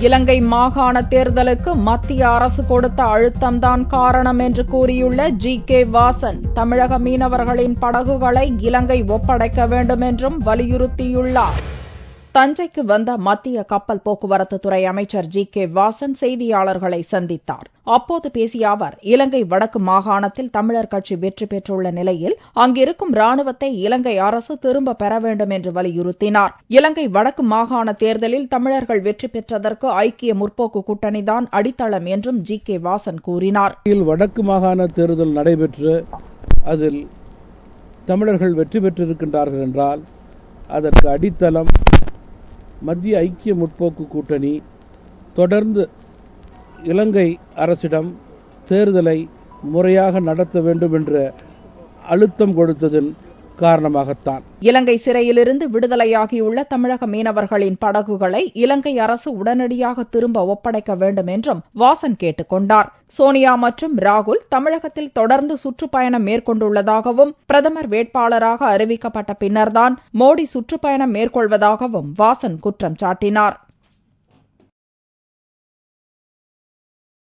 இலங்கை மாகாண தேர்தலுக்கு மத்திய அரசு கொடுத்த அழுத்தம்தான் காரணம் என்று கூறியுள்ள ஜி.கே. வாசன், தமிழக மீனவர்களின் படகுகளை இலங்கை ஒப்படைக்க வேண்டும் என்றும் வலியுறுத்தியுள்ளார். தஞ்சைக்கு வந்த மத்திய கப்பல் போக்குவரத்து துறை அமைச்சர் ஜி.கே. வாசன் செய்தியாளர்களை சந்தித்தார். அப்போது பேசிய அவர், இலங்கை வடக்கு மாகாணத்தில் தமிழர் கட்சி வெற்றி பெற்றுள்ள நிலையில் அங்கிருக்கும் ராணுவத்தை இலங்கை அரசு திரும்ப பெற வேண்டும் என்று வலியுறுத்தினார். இலங்கை வடக்கு மாகாண தேர்தலில் தமிழர்கள் வெற்றி பெற்றதற்கு ஐக்கிய முற்போக்கு கூட்டணிதான் அடித்தளம் என்றும் ஜி.கே. வாசன் கூறினார். வடக்கு மாகாண தேர்தல் நடைபெற்று அதில் தமிழர்கள் வெற்றி பெற்றிருக்கின்றார்கள் என்றால் அதற்கு அடித்தளம் மத்திய ஐக்கிய முற்போக்கு கூட்டணி தொடர்ந்து இலங்கை அரசிடம் தேர்தலை முறையாக நடத்த வேண்டும் என்ற அழுத்தம் கொடுத்ததன் காரணமாகத்தான். இலங்கை சிறையிலிருந்து விடுதலையாகியுள்ள தமிழக மீனவர்களின் படகுகளை இலங்கை அரசு உடனடியாக திரும்ப ஒப்படைக்க வேண்டும் என்றும் வாசன் கேட்டுக் கொண்டார். சோனியா மற்றும் ராகுல் தமிழகத்தில் தொடர்ந்து சுற்றுப்பயணம் மேற்கொண்டுள்ளதாகவும் பிரதமர் வேட்பாளராக அறிவிக்கப்பட்ட பின்னர்தான் மோடி சுற்றுப்பயணம் மேற்கொள்வதாகவும் வாசன் குற்றம் சாட்டினார்.